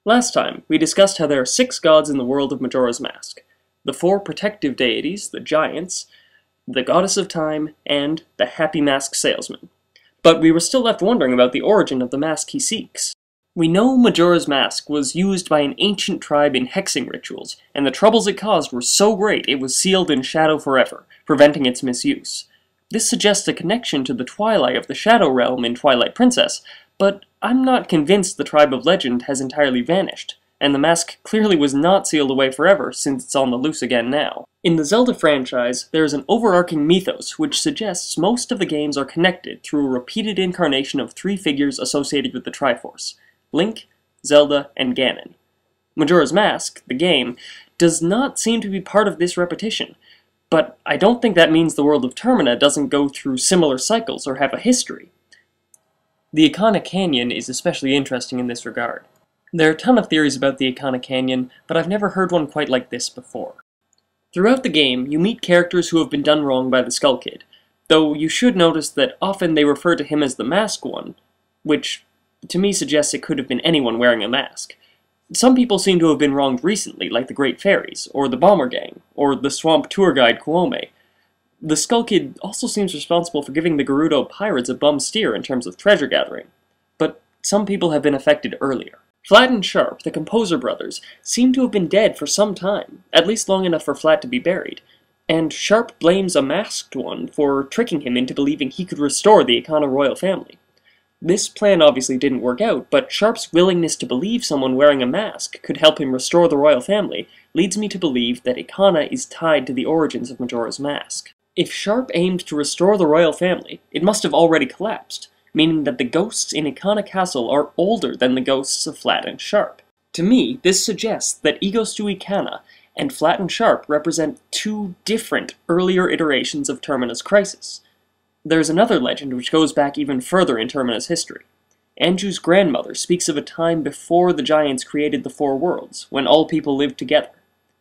Last time, we discussed how there are 6 gods in the world of Majora's Mask. The 4 protective deities, the giants, the goddess of time, and the happy mask salesman. But we were still left wondering about the origin of the mask he seeks. We know Majora's Mask was used by an ancient tribe in hexing rituals, and the troubles it caused were so great it was sealed in shadow forever, preventing its misuse. This suggests a connection to the Twilight of the Shadow Realm in Twilight Princess, but I'm not convinced the tribe of legend has entirely vanished, and the mask clearly was not sealed away forever since it's on the loose again now. In the Zelda franchise, there is an overarching mythos which suggests most of the games are connected through a repeated incarnation of 3 figures associated with the Triforce: Link, Zelda, and Ganon. Majora's Mask, the game, does not seem to be part of this repetition, but I don't think that means the world of Termina doesn't go through similar cycles or have a history. The Ikana Canyon is especially interesting in this regard. There are a ton of theories about the Ikana Canyon, but I've never heard one quite like this before. Throughout the game, you meet characters who have been done wrong by the Skull Kid, though you should notice that often they refer to him as the Mask One, which to me suggests it could have been anyone wearing a mask. Some people seem to have been wronged recently, like the Great Fairies, or the Bomber Gang, or the Swamp Tour Guide Kuome. The Skull Kid also seems responsible for giving the Gerudo pirates a bum steer in terms of treasure gathering, but some people have been affected earlier. Flat and Sharp, the Composer brothers, seem to have been dead for some time, at least long enough for Flat to be buried, and Sharp blames a Masked One for tricking him into believing he could restore the Ikana royal family. This plan obviously didn't work out, but Sharp's willingness to believe someone wearing a mask could help him restore the royal family leads me to believe that Ikana is tied to the origins of Majora's Mask. If Sharp aimed to restore the royal family, it must have already collapsed, meaning that the ghosts in Ikana Castle are older than the ghosts of Flat and Sharp. To me, this suggests that Egostu Ikana and Flat and Sharp represent 2 different, earlier iterations of Termina's crisis. There's another legend which goes back even further in Termina's history. Anju's grandmother speaks of a time before the giants created the 4 worlds, when all people lived together.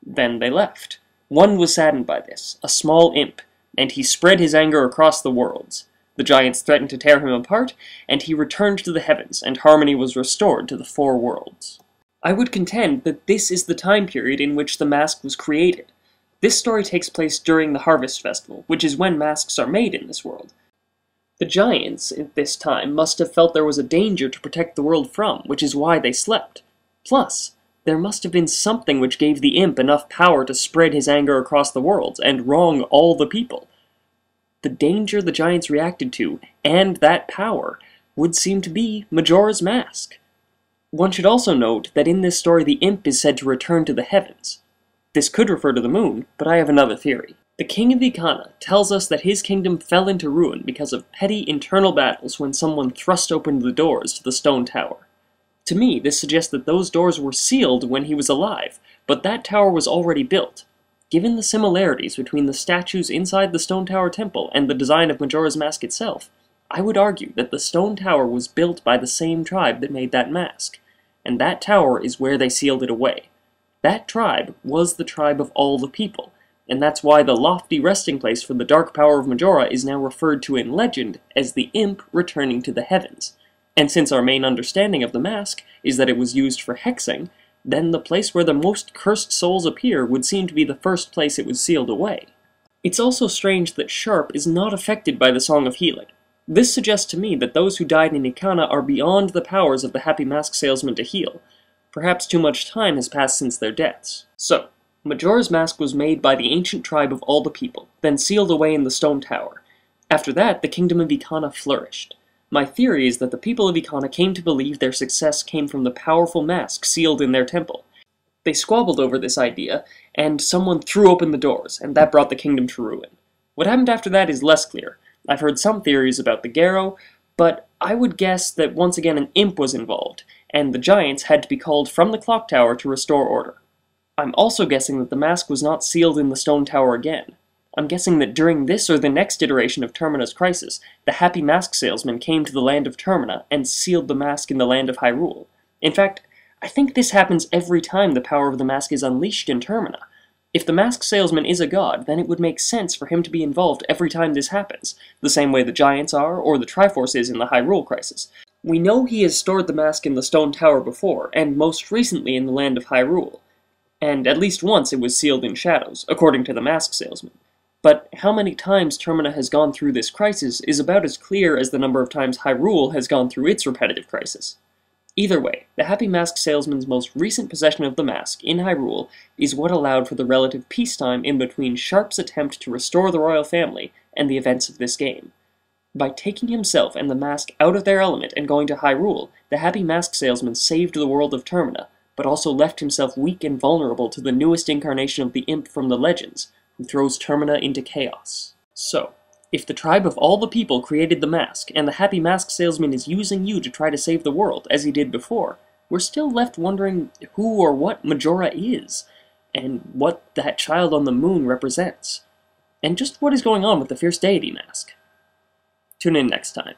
Then they left. One was saddened by this, a small imp, and he spread his anger across the worlds. The giants threatened to tear him apart, and he returned to the heavens, and harmony was restored to the 4 worlds. I would contend that this is the time period in which the mask was created. This story takes place during the Harvest Festival, which is when masks are made in this world. The giants, at this time, must have felt there was a danger to protect the world from, which is why they slept. Plus, there must have been something which gave the imp enough power to spread his anger across the worlds and wrong all the people. The danger the giants reacted to, and that power, would seem to be Majora's Mask. One should also note that in this story the imp is said to return to the heavens. This could refer to the moon, but I have another theory. The king of Ikana tells us that his kingdom fell into ruin because of petty internal battles when someone thrust open the doors to the stone tower. To me, this suggests that those doors were sealed when he was alive, but that tower was already built. Given the similarities between the statues inside the Stone Tower Temple and the design of Majora's Mask itself, I would argue that the stone tower was built by the same tribe that made that mask, and that tower is where they sealed it away. That tribe was the tribe of all the people, and that's why the lofty resting place for the dark power of Majora is now referred to in legend as the imp returning to the heavens. And since our main understanding of the mask is that it was used for hexing, then the place where the most cursed souls appear would seem to be the first place it was sealed away. It's also strange that Sharp is not affected by the Song of Healing. This suggests to me that those who died in Ikana are beyond the powers of the Happy Mask Salesman to heal. Perhaps too much time has passed since their deaths. So, Majora's Mask was made by the ancient tribe of all the people, then sealed away in the stone tower. After that, the kingdom of Ikana flourished. My theory is that the people of Ikana came to believe their success came from the powerful mask sealed in their temple. They squabbled over this idea, and someone threw open the doors, and that brought the kingdom to ruin. What happened after that is less clear. I've heard some theories about the Garo, but I would guess that once again an imp was involved, and the giants had to be called from the clock tower to restore order. I'm also guessing that the mask was not sealed in the stone tower again. I'm guessing that during this or the next iteration of Termina's crisis, the Happy Mask Salesman came to the land of Termina and sealed the mask in the land of Hyrule. In fact, I think this happens every time the power of the mask is unleashed in Termina. If the Mask Salesman is a god, then it would make sense for him to be involved every time this happens, the same way the Giants are, or the Triforce is in the Hyrule Crisis. We know he has stored the mask in the stone tower before, and most recently in the land of Hyrule, and at least once it was sealed in shadows, according to the mask salesman. But how many times Termina has gone through this crisis is about as clear as the number of times Hyrule has gone through its repetitive crisis. Either way, the Happy Mask salesman's most recent possession of the mask in Hyrule is what allowed for the relative peacetime in between Sharp's attempt to restore the royal family and the events of this game. By taking himself and the mask out of their element and going to Hyrule, the Happy Mask salesman saved the world of Termina, but also left himself weak and vulnerable to the newest incarnation of the imp from the legends, who throws Termina into chaos. So, if the tribe of all the people created the mask, and the Happy Mask salesman is using you to try to save the world, as he did before, we're still left wondering who or what Majora is, and what that child on the moon represents, and just what is going on with the Fierce Deity mask. Tune in next time.